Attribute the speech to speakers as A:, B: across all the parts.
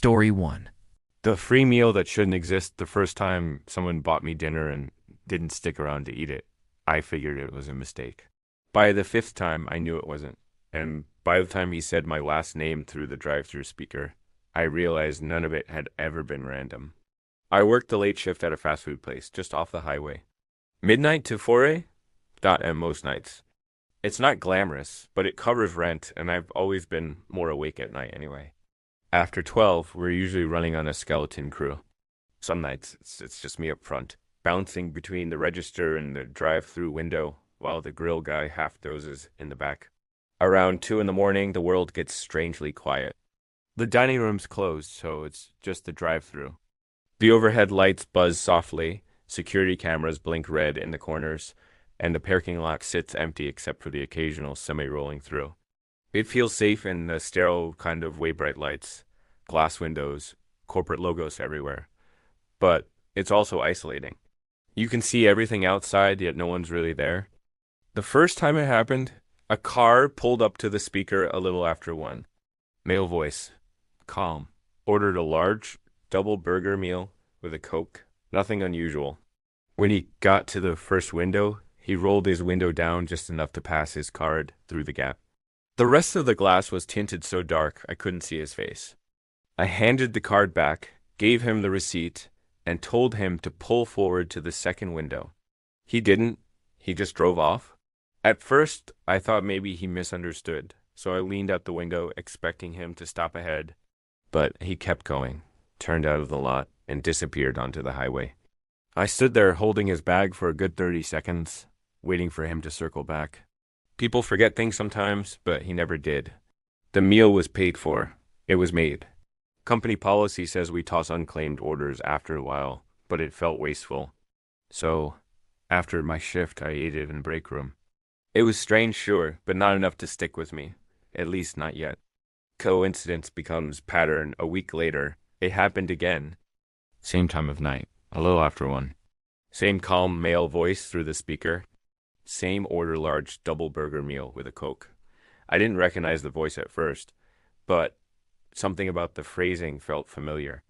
A: Story 1.
B: The free meal that shouldn't exist the first time someone bought me dinner and didn't stick around to eat it. I figured it was a mistake. By the fifth time, I knew it wasn't. And by the time he said my last name through the drive-through speaker, I realized none of it had ever been random. I worked the late shift at a fast food place just off the highway. Midnight to 4 a.m. most nights. It's not glamorous, but it covers rent, and I've always been more awake at night anyway. After 12, we're usually running on a skeleton crew. Some nights, it's just me up front, bouncing between the register and the drive-through window, while the grill guy half dozes in the back. Around 2 in the morning, the world gets strangely quiet. The dining room's closed, so it's just the drive-through. The overhead lights buzz softly, security cameras blink red in the corners, and the parking lot sits empty except for the occasional semi rolling through. It feels safe in the sterile kind of way bright lights, glass windows, corporate logos everywhere. But it's also isolating. You can see everything outside, yet no one's really there. The first time it happened, a car pulled up to the speaker a little after 1. Male voice, calm, ordered a large, double burger meal with a Coke. Nothing unusual. When he got to the first window, he rolled his window down just enough to pass his card through the gap. The rest of the glass was tinted so dark I couldn't see his face. I handed the card back, gave him the receipt, and told him to pull forward to the second window. He didn't. He just drove off. At first, I thought maybe he misunderstood, so I leaned out the window expecting him to stop ahead. But he kept going, turned out of the lot, and disappeared onto the highway. I stood there holding his bag for a good 30 seconds, waiting for him to circle back. People forget things sometimes, but he never did. The meal was paid for. It was made. Company policy says we toss unclaimed orders after a while, but it felt wasteful. So, after my shift, I ate it in the break room. It was strange, sure, but not enough to stick with me. At least not yet. Coincidence becomes pattern. A week later, it happened again. Same time of night, a little after 1. Same calm male voice through the speaker. Same order large double burger meal with a Coke. I didn't recognize the voice at first, but something about the phrasing felt familiar.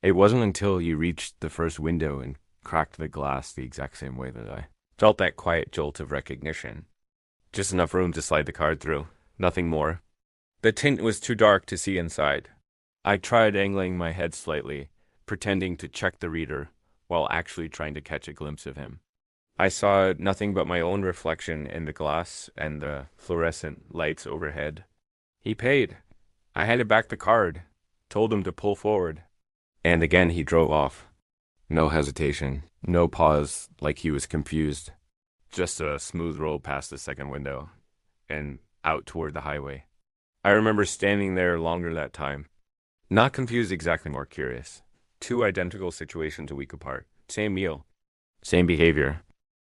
B: It wasn't until you reached the first window and cracked the glass the exact same way that I felt that quiet jolt of recognition. Just enough room to slide the card through, nothing more. The tint was too dark to see inside. I tried angling my head slightly, pretending to check the reader, while actually trying to catch a glimpse of him. I saw nothing but my own reflection in the glass and the fluorescent lights overhead. He paid. I handed back the card, told him to pull forward, and again he drove off. No hesitation, no pause like he was confused. Just a smooth roll past the second window and out toward the highway. I remember standing there longer that time. Not confused exactly, more curious. 2 identical situations a week apart. Same meal. Same behavior.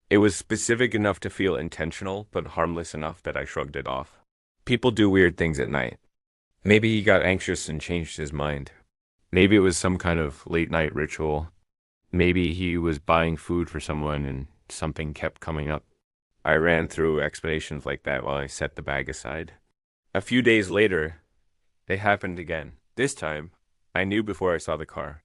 B: It was specific enough to feel intentional, but harmless enough that I shrugged it off. People do weird things at night. Maybe he got anxious and changed his mind. Maybe it was some kind of late-night ritual. Maybe he was buying food for someone and something kept coming up. I ran through explanations like that while I set the bag aside. A few days later, they happened again. This time, I knew before I saw the car.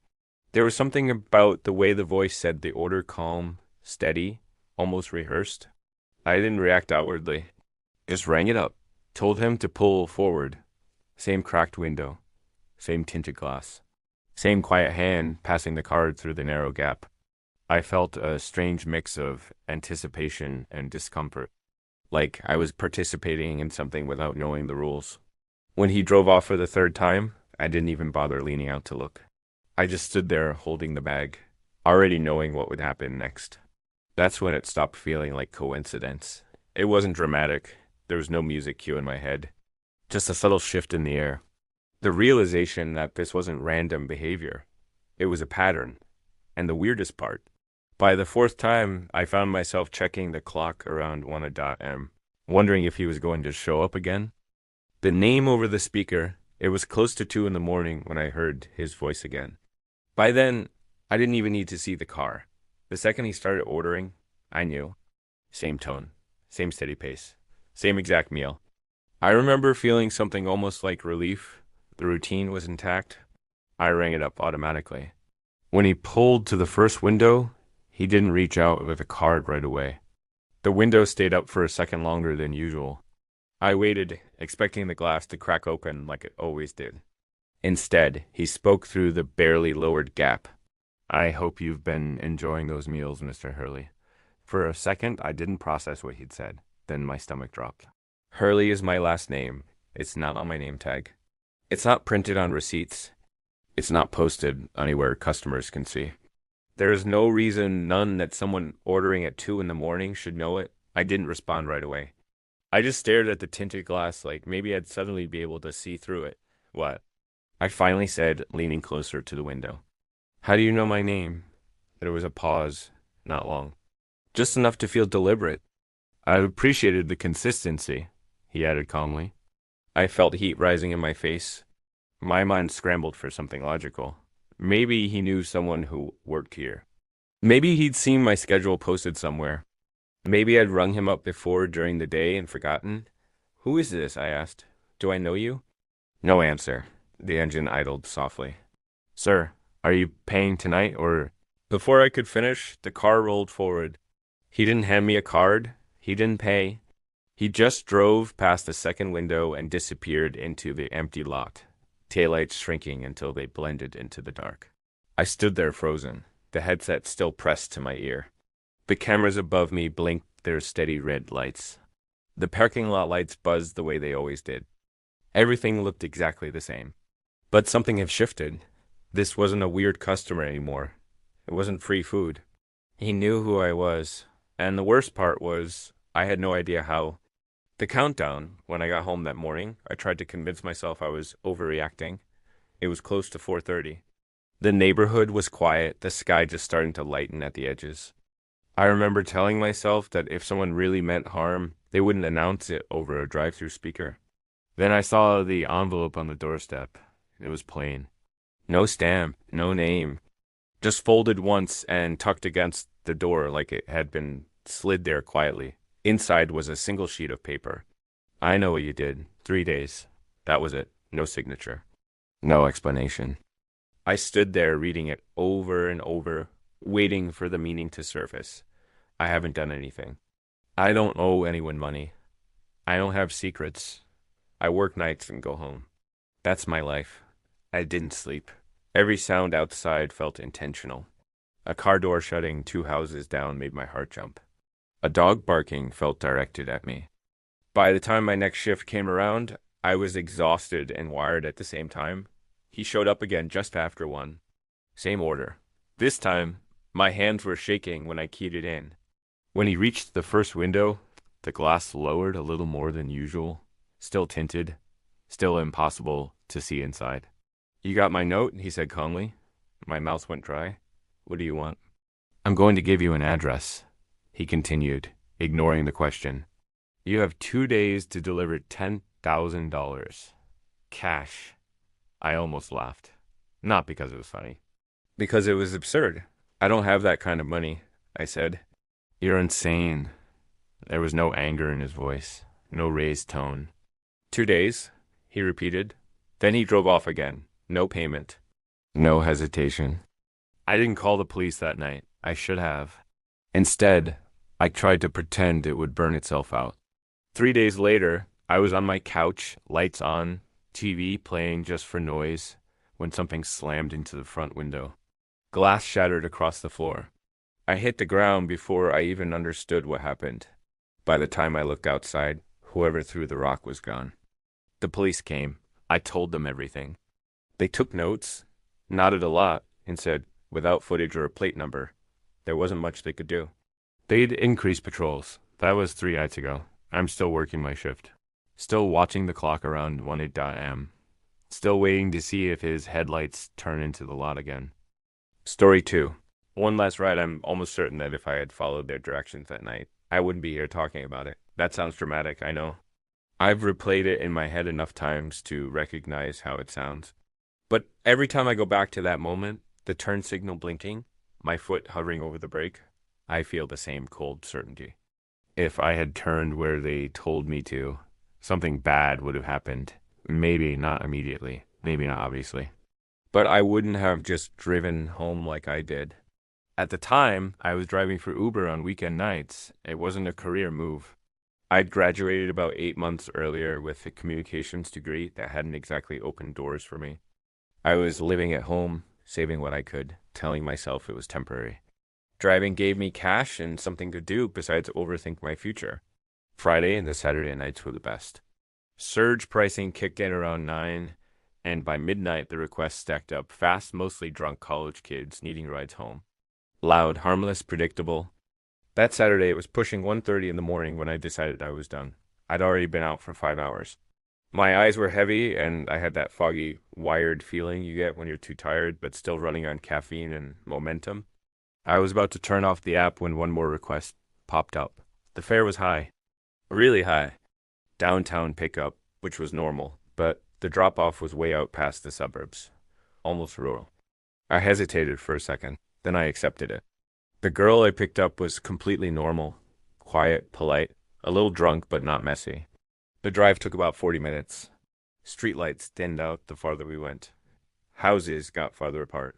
B: There was something about the way the voice said the order calm, steady, almost rehearsed. I didn't react outwardly. Just rang it up. Told him to pull forward. Same cracked window. Same tinted glass. Same quiet hand passing the card through the narrow gap. I felt a strange mix of anticipation and discomfort. Like I was participating in something without knowing the rules. When he drove off for the third time, I didn't even bother leaning out to look. I just stood there holding the bag, already knowing what would happen next. That's when it stopped feeling like coincidence. It wasn't dramatic. There was no music cue in my head. Just a subtle shift in the air. The realization that this wasn't random behavior. It was a pattern. And the weirdest part, by the 4th time, I found myself checking the clock around 1 a.m., wondering if he was going to show up again. The name over the speaker, it was close to 2 in the morning when I heard his voice again. By then, I didn't even need to see the car. The second he started ordering, I knew. Same tone, same steady pace, same exact meal. I remember feeling something almost like relief. The routine was intact. I rang it up automatically. When he pulled to the first window, he didn't reach out with a card right away. The window stayed up for a second longer than usual. I waited, expecting the glass to crack open like it always did. Instead, he spoke through the barely lowered gap. I hope you've been enjoying those meals, Mr. Hurley. For a second, I didn't process what he'd said. Then my stomach dropped. Hurley is my last name. It's not on my name tag. It's not printed on receipts. It's not posted anywhere customers can see. There is no reason, none, that someone ordering at 2 in the morning should know it. I didn't respond right away. I just stared at the tinted glass like maybe I'd suddenly be able to see through it. What? I finally said, leaning closer to the window. How do you know my name? There was a pause, not long. Just enough to feel deliberate. I appreciated the consistency, he added calmly. I felt heat rising in my face. My mind scrambled for something logical. Maybe he knew someone who worked here. Maybe he'd seen my schedule posted somewhere. Maybe I'd rung him up before during the day and forgotten. Who is this? I asked. Do I know you? No answer. The engine idled softly. Sir, are you paying tonight or... Before I could finish, the car rolled forward. He didn't hand me a card. He didn't pay. He just drove past the second window and disappeared into the empty lot, taillights shrinking until they blended into the dark. I stood there frozen, the headset still pressed to my ear. The cameras above me blinked their steady red lights. The parking lot lights buzzed the way they always did. Everything looked exactly the same. But something had shifted. This wasn't a weird customer anymore. It wasn't free food. He knew who I was, and the worst part was I had no idea how. The countdown, when I got home that morning, I tried to convince myself I was overreacting. It was close to 4:30. The neighborhood was quiet, the sky just starting to lighten at the edges. I remember telling myself that if someone really meant harm, they wouldn't announce it over a drive-through speaker. Then I saw the envelope on the doorstep. It was plain. No stamp, no name. Just folded once and tucked against the door like it had been slid there quietly. Inside was a single sheet of paper. I know what you did. 3 days. That was it. No signature. No explanation. I stood there reading it over and over, waiting for the meaning to surface. I haven't done anything. I don't owe anyone money. I don't have secrets. I work nights and go home. That's my life. I didn't sleep. Every sound outside felt intentional. A car door shutting 2 houses down made my heart jump. A dog barking felt directed at me. By the time my next shift came around, I was exhausted and wired at the same time. He showed up again just after 1. Same order. This time, my hands were shaking when I keyed it in. When he reached the first window, the glass lowered a little more than usual. Still tinted. Still impossible to see inside. You got my note? He said calmly. My mouth went dry. What do you want? I'm going to give you an address, he continued, ignoring the question. You have 2 days to deliver $10,000. Cash. I almost laughed. Not because it was funny. Because it was absurd. I don't have that kind of money, I said. You're insane. There was no anger in his voice, no raised tone. 2 days, he repeated. Then he drove off again. No payment. No hesitation. I didn't call the police that night. I should have. Instead, I tried to pretend it would burn itself out. 3 days later, I was on my couch, lights on, TV playing just for noise, when something slammed into the front window. Glass shattered across the floor. I hit the ground before I even understood what happened. By the time I looked outside, whoever threw the rock was gone. The police came. I told them everything. They took notes, nodded a lot, and said, without footage or a plate number, there wasn't much they could do. They'd increase patrols. That was 3 nights ago. I'm still working my shift. Still watching the clock around 1 a.m. Still waiting to see if his headlights turn into the lot again. Story 2. One last ride. I'm almost certain that if I had followed their directions that night, I wouldn't be here talking about it. That sounds dramatic, I know. I've replayed it in my head enough times to recognize how it sounds. But every time I go back to that moment, the turn signal blinking, my foot hovering over the brake, I feel the same cold certainty. If I had turned where they told me to, something bad would have happened. Maybe not immediately, maybe not obviously. But I wouldn't have just driven home like I did. At the time, I was driving for Uber on weekend nights. It wasn't a career move. I'd graduated about 8 months earlier with a communications degree that hadn't exactly opened doors for me. I was living at home, saving what I could, telling myself it was temporary. Driving gave me cash and something to do besides overthink my future. Friday and the Saturday nights were the best. Surge pricing kicked in around 9, and by midnight the requests stacked up fast, mostly drunk college kids needing rides home. Loud, harmless, predictable. That Saturday it was pushing 1:30 in the morning when I decided I was done. I'd already been out for 5 hours. My eyes were heavy, and I had that foggy, wired feeling you get when you're too tired but still running on caffeine and momentum. I was about to turn off the app when one more request popped up. The fare was high, really high. Downtown pickup, which was normal, but the drop off was way out past the suburbs, almost rural. I hesitated for a second, then I accepted it. The girl I picked up was completely normal, quiet, polite, a little drunk but not messy. The drive took about 40 minutes. Streetlights thinned out the farther we went. Houses got farther apart.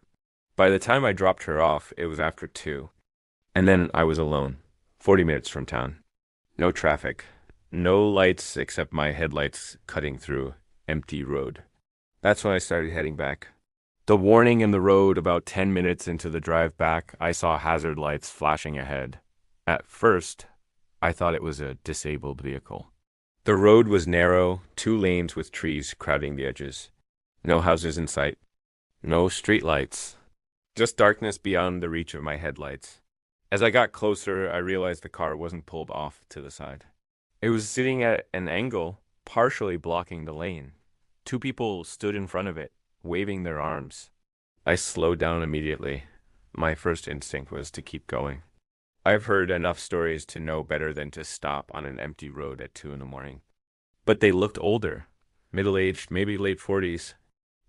B: By the time I dropped her off, it was after 2. And then I was alone, 40 minutes from town. No traffic. No lights except my headlights cutting through empty road. That's when I started heading back. The warning in the road about 10 minutes into the drive back, I saw hazard lights flashing ahead. At first, I thought it was a disabled vehicle. The road was narrow, 2 lanes with trees crowding the edges. No houses in sight. No street lights. Just darkness beyond the reach of my headlights. As I got closer, I realized the car wasn't pulled off to the side. It was sitting at an angle, partially blocking the lane. 2 people stood in front of it, waving their arms. I slowed down immediately. My first instinct was to keep going. I've heard enough stories to know better than to stop on an empty road at 2 in the morning. But they looked older, middle-aged, maybe late 40s.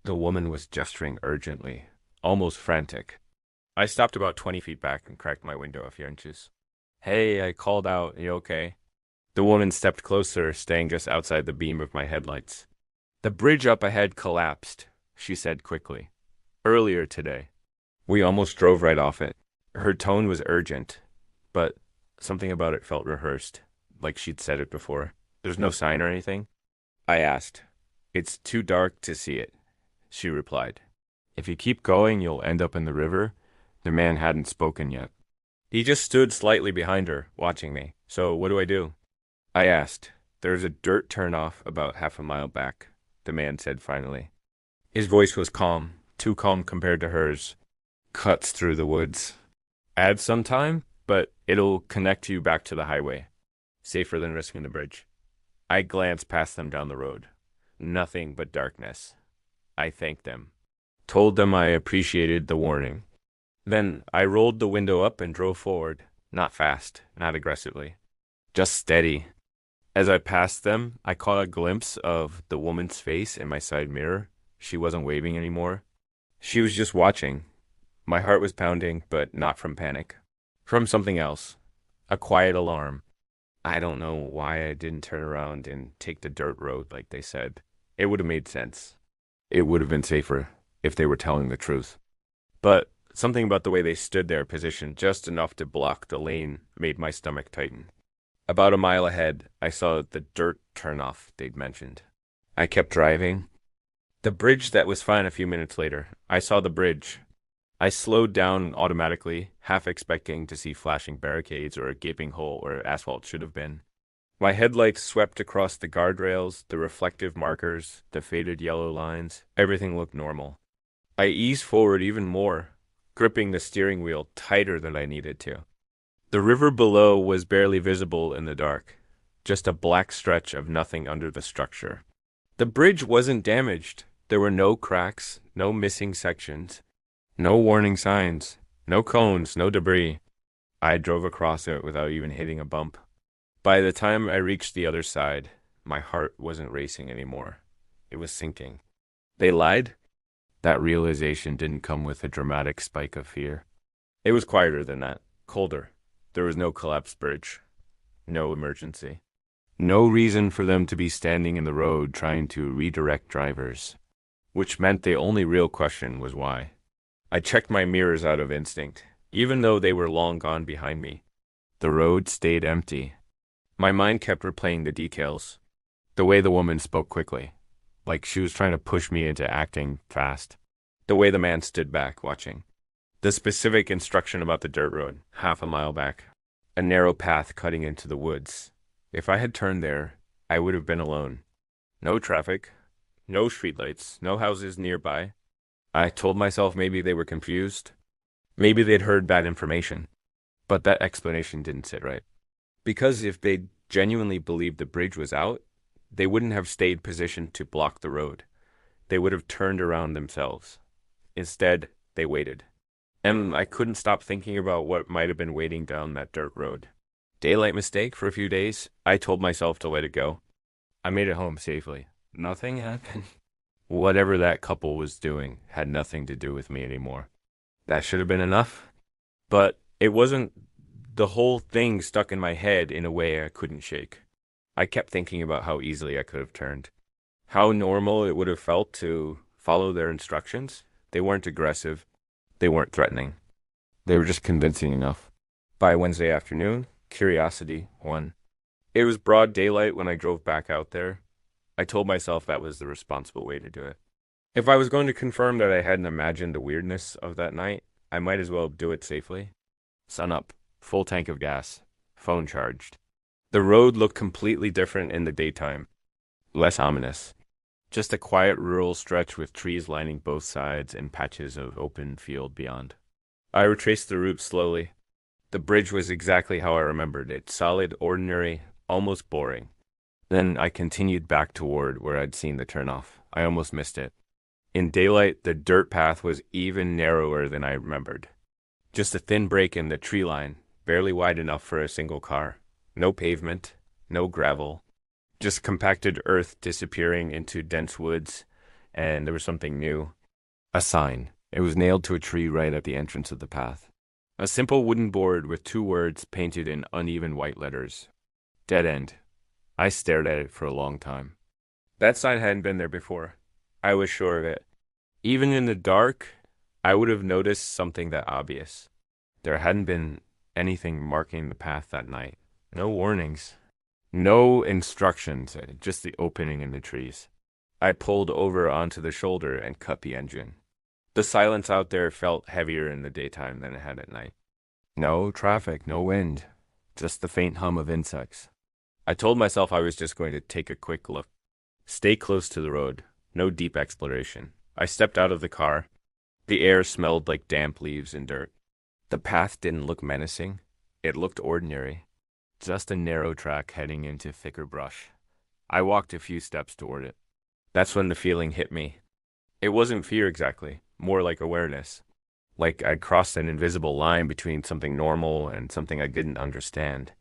B: The woman was gesturing urgently, almost frantic. I stopped about 20 feet back and cracked my window a few inches. "Hey," I called out, "you okay?" The woman stepped closer, staying just outside the beam of my headlights. "The bridge up ahead collapsed," she said quickly. "Earlier today." We almost drove right off it. Her tone was urgent, but something about it felt rehearsed, like she'd said it before. "There's no sign or anything?" I asked. "It's too dark to see it," she replied. "If you keep going, you'll end up in the river." The man hadn't spoken yet. He just stood slightly behind her, watching me. "So what do I do?" I asked. "There's a dirt turnoff about half a mile back," the man said finally. His voice was calm, too calm compared to hers. "Cuts through the woods. Add some time, but it'll connect you back to the highway. Safer than risking the bridge." I glanced past them down the road. Nothing but darkness. I thanked them. Told them I appreciated the warning. Then I rolled the window up and drove forward. Not fast, not aggressively. Just steady. As I passed them, I caught a glimpse of the woman's face in my side mirror. She wasn't waving anymore. She was just watching. My heart was pounding, but not from panic. From something else. A quiet alarm. I don't know why I didn't turn around and take the dirt road like they said. It would have made sense. It would have been safer if they were telling the truth. But something about the way they stood there, positioned just enough to block the lane, made my stomach tighten. About a mile ahead, I saw the dirt turnoff they'd mentioned. I kept driving. The bridge that was fine a few minutes later. I saw the bridge. I slowed down automatically, half expecting to see flashing barricades or a gaping hole where asphalt should have been. My headlights swept across the guardrails, the reflective markers, the faded yellow lines. Everything looked normal. I eased forward even more, gripping the steering wheel tighter than I needed to. The river below was barely visible in the dark, just a black stretch of nothing under the structure. The bridge wasn't damaged. There were no cracks, no missing sections, no warning signs, no cones, no debris. I drove across it without even hitting a bump. By the time I reached the other side, my heart wasn't racing anymore. It was sinking. They lied? That realization didn't come with a dramatic spike of fear. It was quieter than that, colder. There was no collapsed bridge, no emergency, no reason for them to be standing in the road trying to redirect drivers. which meant the only real question was why. I checked my mirrors out of instinct, even though they were long gone behind me. The road stayed empty. My mind kept replaying the details. The way the woman spoke quickly, like she was trying to push me into acting fast. The way the man stood back, watching. The specific instruction about the dirt road, half a mile back. A narrow path cutting into the woods. If I had turned there, I would have been alone. No traffic, no streetlights, no houses nearby. I told myself maybe they were confused. Maybe they'd heard bad information. But that explanation didn't sit right. Because if they genuinely believed the bridge was out, they wouldn't have stayed positioned to block the road. They would have turned around themselves. Instead, they waited. And I couldn't stop thinking about what might have been waiting down that dirt road. Daylight mistake for a few days. I told myself to let it go. I made it home safely. Nothing happened. Whatever that couple was doing had nothing to do with me anymore. That should have been enough. But it wasn't. The whole thing stuck in my head in a way I couldn't shake. I kept thinking about how easily I could have turned. How normal it would have felt to follow their instructions. They weren't aggressive. They weren't threatening. They were just convincing enough. By Wednesday afternoon, curiosity won. It was broad daylight when I drove back out there. I told myself that was the responsible way to do it. If I was going to confirm that I hadn't imagined the weirdness of that night, I might as well do it safely. Sun up, full tank of gas, phone charged. The road looked completely different in the daytime. Less ominous. Just a quiet rural stretch with trees lining both sides and patches of open field beyond. I retraced the route slowly. The bridge was exactly how I remembered it. Solid, ordinary, almost boring. Then I continued back toward where I'd seen the turnoff. I almost missed it. In daylight, the dirt path was even narrower than I remembered. Just a thin break in the tree line, barely wide enough for a single car. No pavement, no gravel. Just compacted earth disappearing into dense woods, and there was something new. A sign. It was nailed to a tree right at the entrance of the path. A simple wooden board with 2 words painted in uneven white letters. Dead end. I stared at it for a long time. That sign hadn't been there before. I was sure of it. Even in the dark, I would have noticed something that obvious. There hadn't been anything marking the path that night. No warnings. No instructions, just the opening in the trees. I pulled over onto the shoulder and cut the engine. The silence out there felt heavier in the daytime than it had at night. No traffic, no wind, just the faint hum of insects. I told myself I was just going to take a quick look. Stay close to the road, no deep exploration. I stepped out of the car. The air smelled like damp leaves and dirt. The path didn't look menacing. It looked ordinary. Just a narrow track heading into thicker brush. I walked a few steps toward it. That's when the feeling hit me. It wasn't fear exactly, more like awareness. Like I'd crossed an invisible line between something normal and something I didn't understand.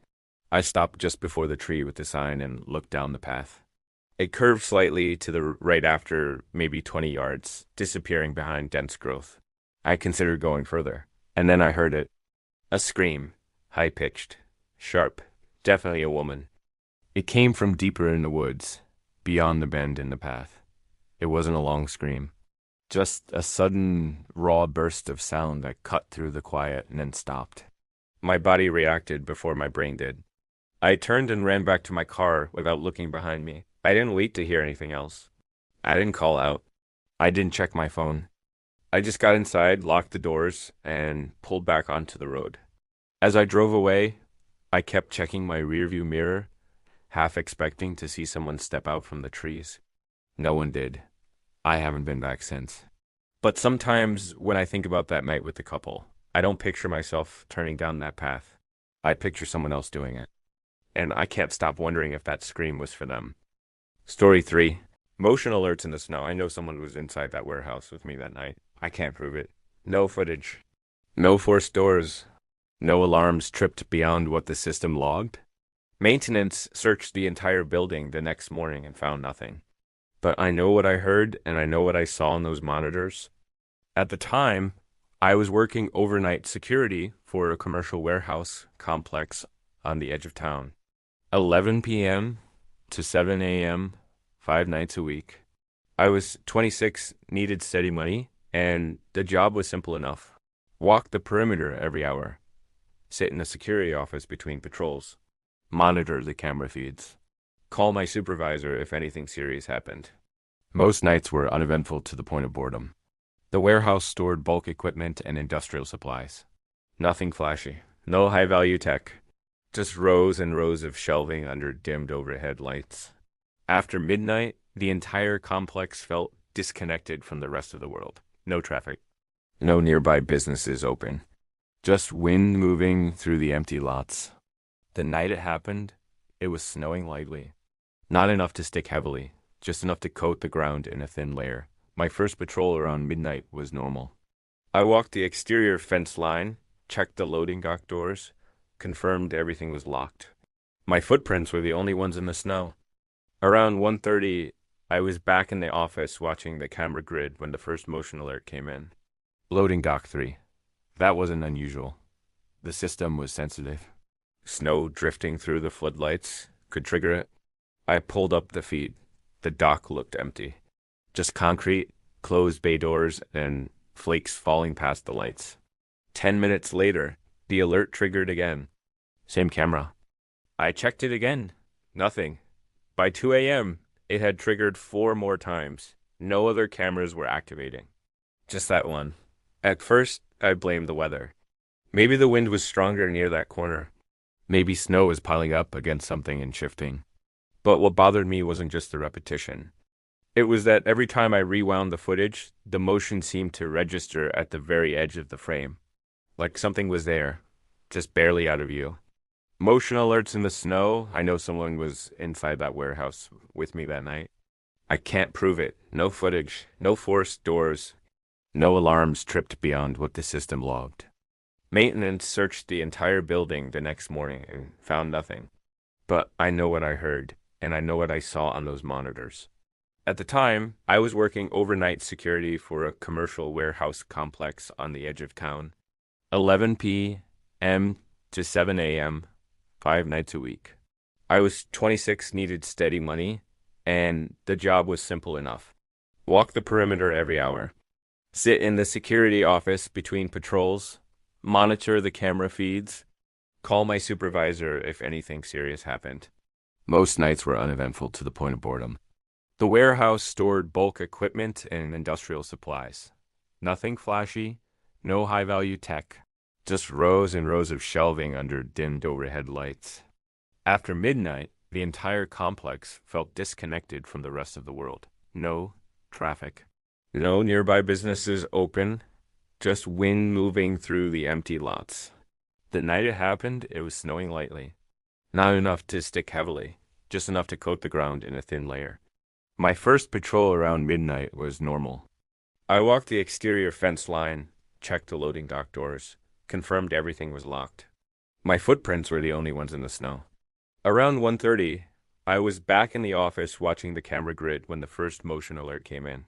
B: I stopped just before the tree with the sign and looked down the path. It curved slightly to the right after maybe 20 yards, disappearing behind dense growth. I considered going further, and then I heard it. A scream, high-pitched, sharp, definitely a woman. It came from deeper in the woods, beyond the bend in the path. It wasn't a long scream. Just a sudden, raw burst of sound that cut through the quiet and then stopped. My body reacted before my brain did. I turned and ran back to my car without looking behind me. I didn't wait to hear anything else. I didn't call out. I didn't check my phone. I just got inside, locked the doors, and pulled back onto the road. As I drove away, I kept checking my rearview mirror, half expecting to see someone step out from the trees. No one did. I haven't been back since. But sometimes when I think about that night with the couple, I don't picture myself turning down that path. I picture someone else doing it. And I can't stop wondering if that scream was for them. Story 3. Motion alerts in the snow. I know someone was inside that warehouse with me that night. I can't prove it. No footage. No forced doors. No alarms tripped beyond what the system logged. Maintenance searched the entire building the next morning and found nothing. But I know what I heard and I know what I saw on those monitors. At the time, I was working overnight security for a commercial warehouse complex on the edge of town. 11 p.m. to 7 a.m., 5 nights a week. I was 26, needed steady money, and the job was simple enough. Walk the perimeter every hour, sit in a security office between patrols, monitor the camera feeds, call my supervisor if anything serious happened. Most nights were uneventful to the point of boredom. The warehouse stored bulk equipment and industrial supplies. Nothing flashy, no high-value tech, just rows and rows of shelving under dimmed overhead lights. After midnight, the entire complex felt disconnected from the rest of the world. No traffic, no nearby businesses open, just wind moving through the empty lots. The night it happened, it was snowing lightly. Not enough to stick heavily, just enough to coat the ground in a thin layer. My first patrol around midnight was normal. I walked the exterior fence line, checked the loading dock doors, confirmed everything was locked. My footprints were the only ones in the snow. Around 1:30, I was back in the office watching the camera grid when the first motion alert came in. Loading dock 3. That wasn't unusual. The system was sensitive. Snow drifting through the floodlights could trigger it. I pulled up the feed. The dock looked empty. Just concrete, closed bay doors, and flakes falling past the lights. 10 minutes later, the alert triggered again. Same camera. I checked it again. Nothing. By 2 a.m., it had triggered 4 more times. No other cameras were activating. Just that one. At first, I blamed the weather. Maybe the wind was stronger near that corner. Maybe snow was piling up against something and shifting. But what bothered me wasn't just the repetition. It was that every time I rewound the footage, the motion seemed to register at the very edge of the frame. Like something was there, just barely out of view. Motion alerts in the snow. I know someone was inside that warehouse with me that night. I can't prove it. No footage, no forced doors, no alarms tripped beyond what the system logged. Maintenance searched the entire building the next morning and found nothing. But I know what I heard, and I know what I saw on those monitors. At the time, I was working overnight security for a commercial warehouse complex on the edge of town. 11 p.m. to 7 a.m., 5 nights a week. I was 26, needed steady money, and the job was simple enough. Walk the perimeter every hour. Sit in the security office between patrols. Monitor the camera feeds. Call my supervisor if anything serious happened. Most nights were uneventful to the point of boredom. The warehouse stored bulk equipment and industrial supplies. Nothing flashy, no high-value tech, just rows and rows of shelving under dimmed overhead lights. After midnight, the entire complex felt disconnected from the rest of the world. No traffic. No nearby businesses open, just wind moving through the empty lots. The night it happened, it was snowing lightly. Not enough to stick heavily, just enough to coat the ground in a thin layer. My first patrol around midnight was normal. I walked the exterior fence line, checked the loading dock doors, confirmed everything was locked. My footprints were the only ones in the snow. Around 1:30, I was back in the office watching the camera grid when the first motion alert came in.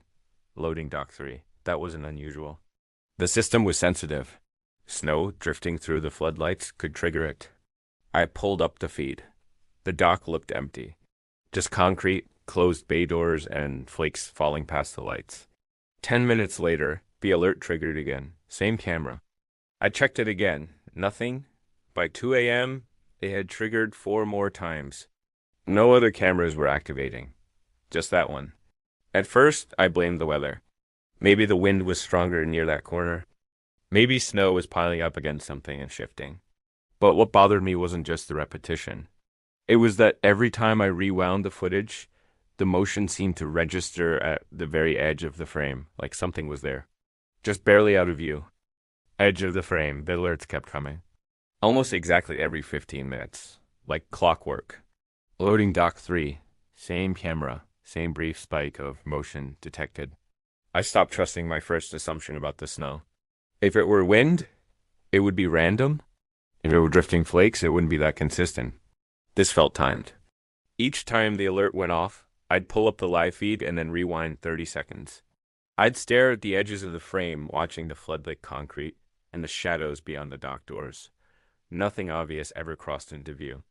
B: Loading dock 3. That wasn't unusual. The system was sensitive. Snow drifting through the floodlights could trigger it. I pulled up the feed. The dock looked empty. Just concrete, closed bay doors, and flakes falling past the lights. 10 minutes later, the alert triggered again. Same camera. I checked it again. Nothing. By 2 a.m., it had triggered 4 more times. No other cameras were activating. Just that one. At first, I blamed the weather. Maybe the wind was stronger near that corner. Maybe snow was piling up against something and shifting. But what bothered me wasn't just the repetition. It was that every time I rewound the footage, the motion seemed to register at the very edge of the frame, like something was there. Just barely out of view. Edge of the frame, the alerts kept coming. Almost exactly every 15 minutes, like clockwork. Loading dock 3, same camera, same brief spike of motion detected. I stopped trusting my first assumption about the snow. If it were wind, it would be random. If it were drifting flakes, it wouldn't be that consistent. This felt timed. Each time the alert went off, I'd pull up the live feed and then rewind 30 seconds. I'd stare at the edges of the frame, watching the floodlit concrete and the shadows beyond the dock doors. Nothing obvious ever crossed into view.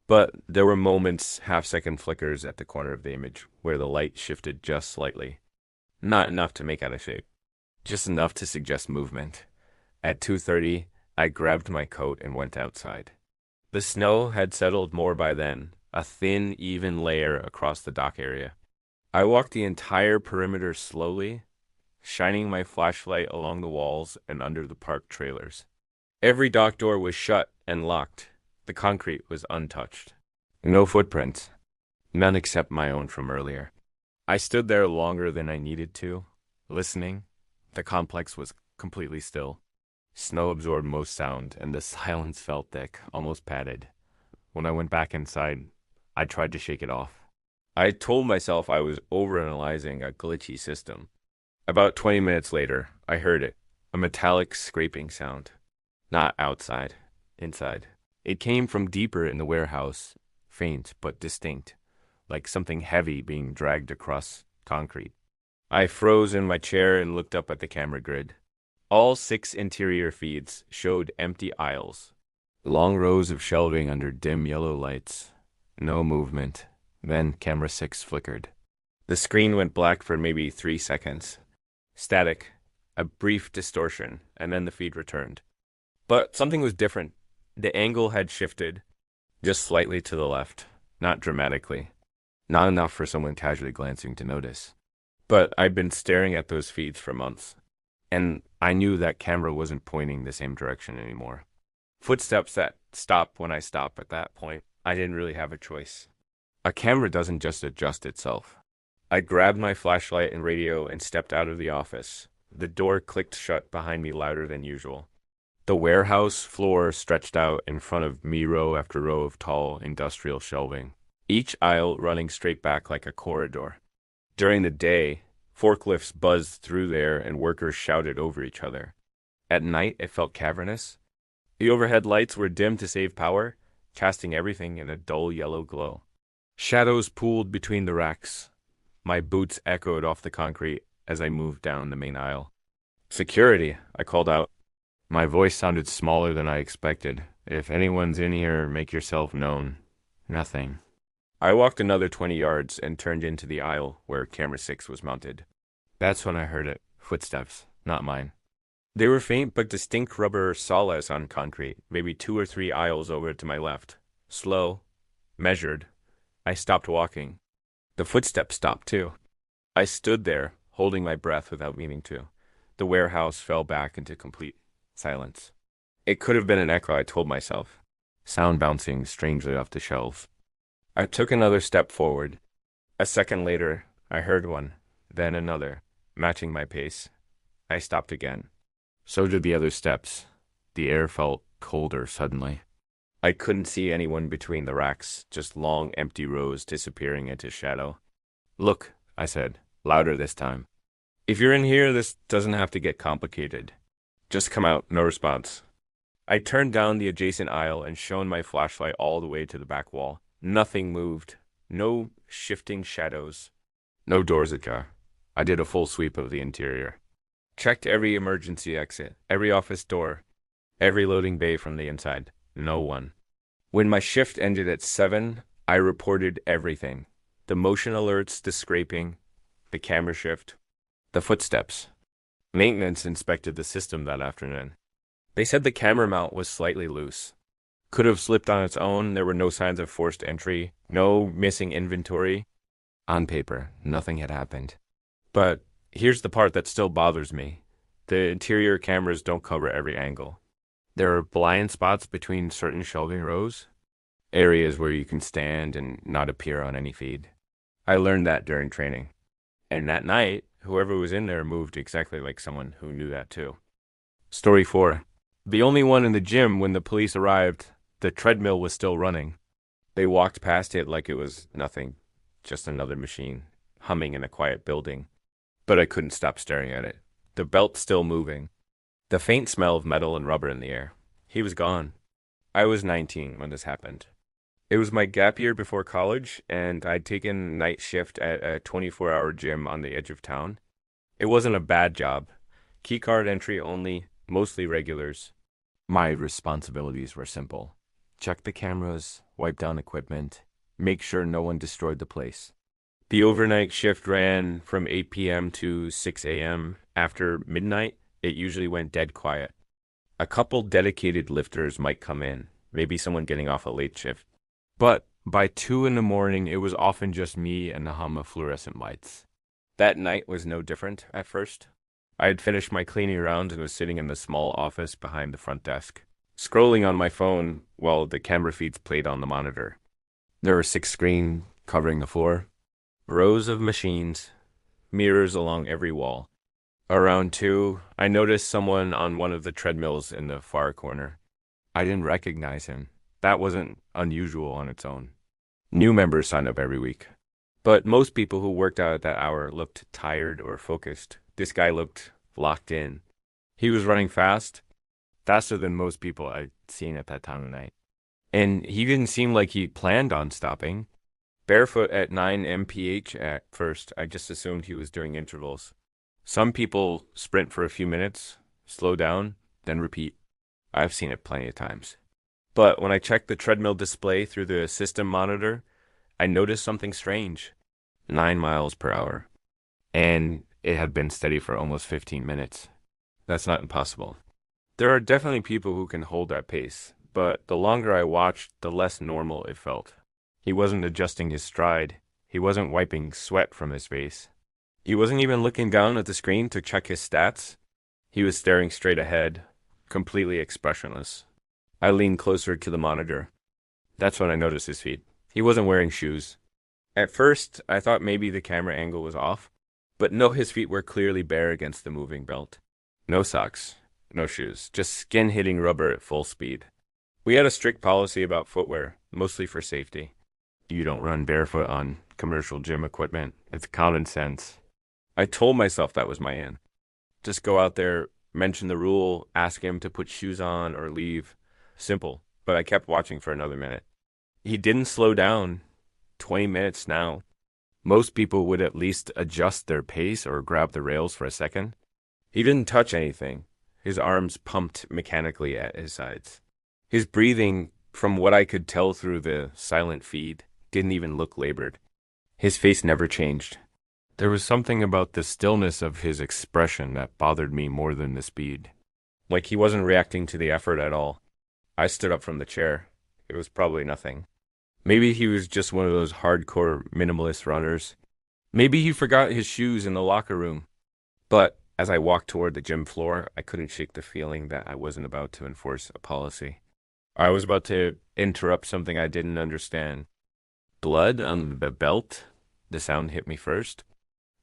B: But there were moments, half-second flickers at the corner of the image, where the light shifted just slightly. Not enough to make out of shape, just enough to suggest movement. At 2:30, I grabbed my coat and went outside. The snow had settled more by then, a thin, even layer across the dock area. I walked the entire perimeter slowly, shining my flashlight along the walls and under the parked trailers. Every dock door was shut and locked. The concrete was untouched. No footprints. None except my own from earlier. I stood there longer than I needed to, listening. The complex was completely still. Snow absorbed most sound, and the silence felt thick, almost padded. When I went back inside, I tried to shake it off. I told myself I was overanalyzing a glitchy system. About 20 minutes later, I heard it, a metallic scraping sound. Not outside, inside. It came from deeper in the warehouse, faint but distinct, like something heavy being dragged across concrete. I froze in my chair and looked up at the camera grid. All 6 interior feeds showed empty aisles, long rows of shelving under dim yellow lights. No movement. Then camera 6 flickered. The screen went black for maybe 3 seconds. Static, a brief distortion, and then the feed returned. But something was different. The angle had shifted, just slightly to the left, not dramatically. Not enough for someone casually glancing to notice. But I'd been staring at those feeds for months, and I knew that camera wasn't pointing the same direction anymore. Footsteps that stop when I stop at that point. I didn't really have a choice. A camera doesn't just adjust itself. I grabbed my flashlight and radio and stepped out of the office. The door clicked shut behind me louder than usual. The warehouse floor stretched out in front of me row after row of tall industrial shelving, each aisle running straight back like a corridor. During the day, forklifts buzzed through there and workers shouted over each other. At night, it felt cavernous. The overhead lights were dim to save power, casting everything in a dull yellow glow. Shadows pooled between the racks. My boots echoed off the concrete as I moved down the main aisle. "Security," I called out. My voice sounded smaller than I expected. "If anyone's in here, make yourself known." Nothing. I walked another 20 yards and turned into the aisle where camera 6 was mounted. That's when I heard it. Footsteps, not mine. They were faint but distinct rubber soles on concrete, maybe 2 or 3 aisles over to my left. Slow, measured. I stopped walking. The footsteps stopped too. I stood there, holding my breath without meaning to. The warehouse fell back into complete silence. It could have been an echo, I told myself. Sound bouncing strangely off the shelves. I took another step forward. A second later, I heard one, then another, matching my pace. I stopped again. So did the other steps. The air felt colder suddenly. I couldn't see anyone between the racks, just long, empty rows disappearing into shadow. "Look," I said, louder this time. "If you're in here, this doesn't have to get complicated. Just come out." No response. I turned down the adjacent aisle and shone my flashlight all the way to the back wall. Nothing moved. No shifting shadows. No doors ajar. I did a full sweep of the interior. Checked every emergency exit, every office door, every loading bay from the inside. No one. When my shift ended at 7, I reported everything. The motion alerts, the scraping, the camera shift, the footsteps. Maintenance inspected the system that afternoon. They said the camera mount was slightly loose. Could have slipped on its own. There were no signs of forced entry, no missing inventory. On paper, nothing had happened. But here's the part that still bothers me. The interior cameras don't cover every angle. There are blind spots between certain shelving rows, areas where you can stand and not appear on any feed. I learned that during training. And that night, whoever was in there moved exactly like someone who knew that too. Story 4. The only one in the gym when the police arrived, the treadmill was still running. They walked past it like it was nothing, just another machine, humming in a quiet building. But I couldn't stop staring at it. The belt still moving. The faint smell of metal and rubber in the air. He was gone. I was 19 when this happened. It was my gap year before college, and I'd taken night shift at a 24-hour gym on the edge of town. It wasn't a bad job. Keycard entry only, mostly regulars. My responsibilities were simple. Check the cameras, wipe down equipment, make sure no one destroyed the place. The overnight shift ran from 8 p.m. to 6 a.m. After midnight, it usually went dead quiet. A couple dedicated lifters might come in, maybe someone getting off a late shift. But by 2 in the morning, it was often just me and the hum of fluorescent lights. That night was no different at first. I had finished my cleaning round and was sitting in the small office behind the front desk, scrolling on my phone while the camera feeds played on the monitor. There were 6 screens covering the floor, rows of machines, mirrors along every wall. Around 2, I noticed someone on one of the treadmills in the far corner. I didn't recognize him. That wasn't unusual on its own. New members sign up every week. But most people who worked out at that hour looked tired or focused. This guy looked locked in. He was running fast, faster than most people I'd seen at that time of night. And he didn't seem like he planned on stopping. Barefoot at 9 mph at first, I just assumed he was doing intervals. Some people sprint for a few minutes, slow down, then repeat. I've seen it plenty of times. But when I checked the treadmill display through the system monitor, I noticed something strange. 9 miles per hour. And it had been steady for almost 15 minutes. That's not impossible. There are definitely people who can hold that pace, but the longer I watched, the less normal it felt. He wasn't adjusting his stride. He wasn't wiping sweat from his face. He wasn't even looking down at the screen to check his stats. He was staring straight ahead, completely expressionless. I leaned closer to the monitor. That's when I noticed his feet. He wasn't wearing shoes. At first, I thought maybe the camera angle was off, but no, his feet were clearly bare against the moving belt. No socks, no shoes, just skin hitting rubber at full speed. We had a strict policy about footwear, mostly for safety. You don't run barefoot on commercial gym equipment. It's common sense. I told myself that was my in. Just go out there, mention the rule, ask him to put shoes on or leave. Simple, but I kept watching for another minute. He didn't slow down. 20 minutes now. Most people would at least adjust their pace or grab the rails for a second. He didn't touch anything. His arms pumped mechanically at his sides. His breathing, from what I could tell through the silent feed, didn't even look labored. His face never changed. There was something about the stillness of his expression that bothered me more than the speed. Like he wasn't reacting to the effort at all. I stood up from the chair. It was probably nothing. Maybe he was just one of those hardcore minimalist runners. Maybe he forgot his shoes in the locker room. But as I walked toward the gym floor, I couldn't shake the feeling that I wasn't about to enforce a policy. I was about to interrupt something I didn't understand. Blood on the belt? The sound hit me first.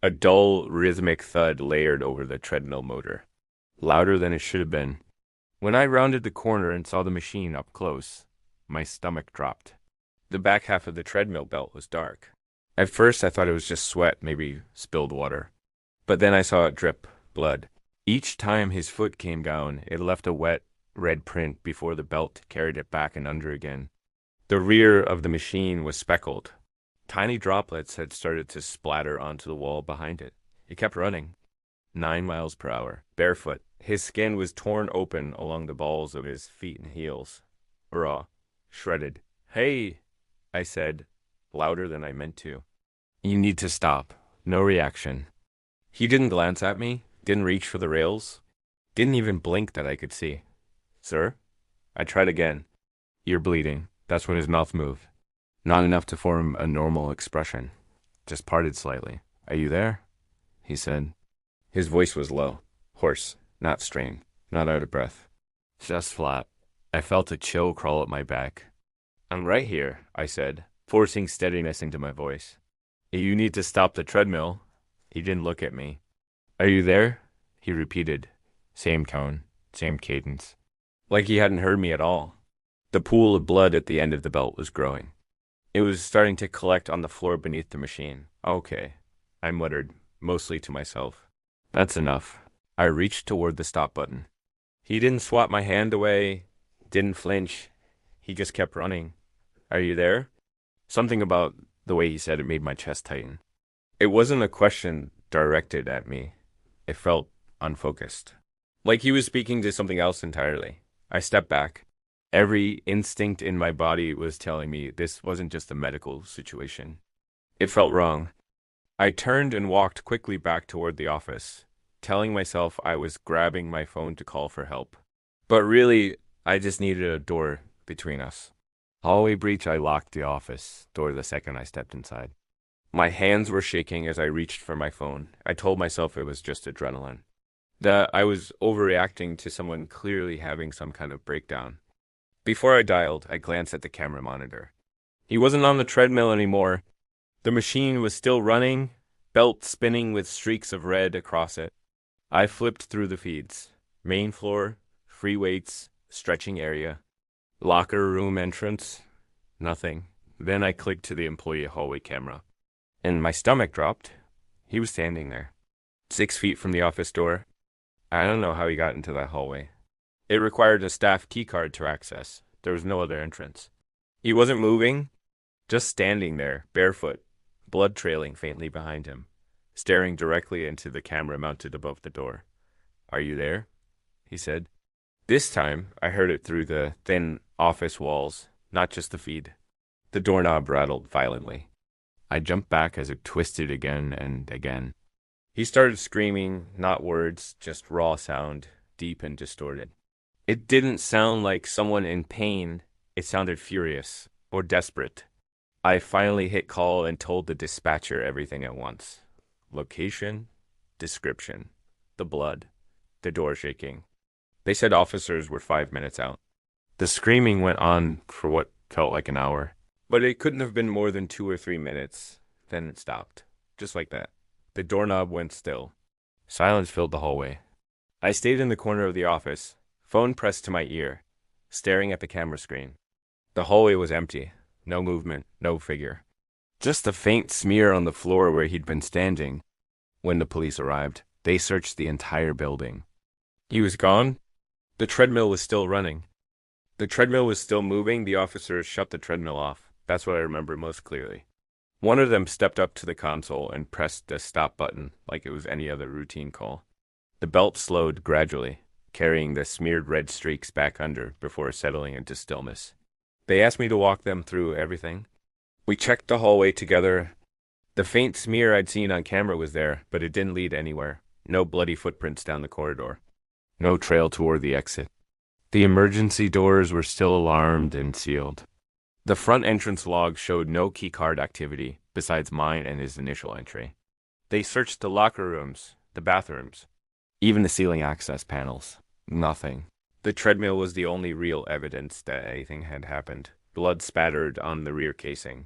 B: A dull, rhythmic thud layered over the treadmill motor. Louder than it should have been. When I rounded the corner and saw the machine up close, my stomach dropped. The back half of the treadmill belt was dark. At first I thought it was just sweat, maybe spilled water. But then I saw it drip blood. Each time his foot came down, it left a wet, red print before the belt carried it back and under again. The rear of the machine was speckled. Tiny droplets had started to splatter onto the wall behind it. He kept running. 9 miles per hour, barefoot. His skin was torn open along the balls of his feet and heels. Raw, shredded. "Hey," I said, louder than I meant to. "You need to stop." No reaction. He didn't glance at me, didn't reach for the rails, didn't even blink that I could see. "Sir?" I tried again. "You're bleeding." That's when his mouth moved. Not enough to form a normal expression. Just parted slightly. "Are you there?" he said. His voice was low, hoarse, not strained, not out of breath. Just flat. I felt a chill crawl up my back. "I'm right here," I said, forcing steadiness into my voice. "You need to stop the treadmill." He didn't look at me. "Are you there?" he repeated. Same tone, same cadence. Like he hadn't heard me at all. The pool of blood at the end of the belt was growing. It was starting to collect on the floor beneath the machine. "Okay," I muttered, mostly to myself. "That's enough." I reached toward the stop button. He didn't swat my hand away, didn't flinch. He just kept running. "Are you there?" Something about the way he said it made my chest tighten. It wasn't a question directed at me. It felt unfocused. Like he was speaking to something else entirely. I stepped back. Every instinct in my body was telling me this wasn't just a medical situation. It felt wrong. I turned and walked quickly back toward the office, telling myself I was grabbing my phone to call for help. But really, I just needed a door between us. Hallway breach, I locked the office door the second I stepped inside. My hands were shaking as I reached for my phone. I told myself it was just adrenaline, that I was overreacting to someone clearly having some kind of breakdown. Before I dialed, I glanced at the camera monitor. He wasn't on the treadmill anymore. The machine was still running, belt spinning with streaks of red across it. I flipped through the feeds. Main floor, free weights, stretching area. Locker room entrance, nothing. Then I clicked to the employee hallway camera. And my stomach dropped. He was standing there, 6 feet from the office door. I don't know how he got into that hallway. It required a staff keycard to access. There was no other entrance. He wasn't moving, just standing there, barefoot, blood trailing faintly behind him, staring directly into the camera mounted above the door. "Are you there?" he said. This time, I heard it through the thin office walls, not just the feed. The doorknob rattled violently. I jumped back as it twisted again and again. He started screaming, not words, just raw sound, deep and distorted. It didn't sound like someone in pain. It sounded furious or desperate. I finally hit call and told the dispatcher everything at once. Location, description, the blood, the door shaking. They said officers were 5 minutes out. The screaming went on for what felt like an hour, but it couldn't have been more than 2 or 3 minutes. Then it stopped, just like that. The doorknob went still. Silence filled the hallway. I stayed in the corner of the office, phone pressed to my ear, staring at the camera screen. The hallway was empty. No movement, no figure. Just a faint smear on the floor where he'd been standing. When the police arrived, they searched the entire building. He was gone. The treadmill was still running. The treadmill was still moving. The officers shut the treadmill off. That's what I remember most clearly. One of them stepped up to the console and pressed the stop button like it was any other routine call. The belt slowed gradually, carrying the smeared red streaks back under before settling into stillness. They asked me to walk them through everything. We checked the hallway together. The faint smear I'd seen on camera was there, but it didn't lead anywhere. No bloody footprints down the corridor. No trail toward the exit. The emergency doors were still alarmed and sealed. The front entrance log showed no keycard activity besides mine and his initial entry. They searched the locker rooms, the bathrooms, even the ceiling access panels. Nothing. The treadmill was the only real evidence that anything had happened. Blood spattered on the rear casing.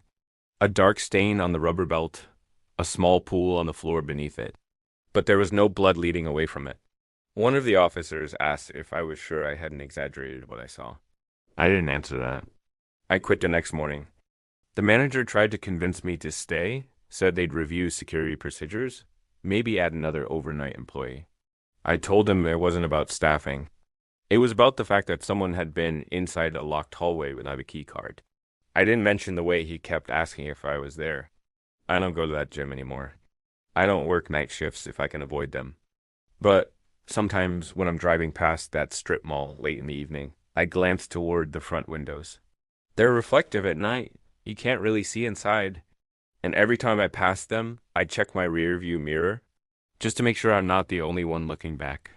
B: A dark stain on the rubber belt. A small pool on the floor beneath it. But there was no blood leading away from it. One of the officers asked if I was sure I hadn't exaggerated what I saw. I didn't answer that. I quit the next morning. The manager tried to convince me to stay, said they'd review security procedures, maybe add another overnight employee. I told him it wasn't about staffing. It was about the fact that someone had been inside a locked hallway without a key card. I didn't mention the way he kept asking if I was there. I don't go to that gym anymore. I don't work night shifts if I can avoid them. But sometimes when I'm driving past that strip mall late in the evening, I glance toward the front windows. They're reflective at night. You can't really see inside. And every time I pass them, I check my rear view mirror just to make sure I'm not the only one looking back.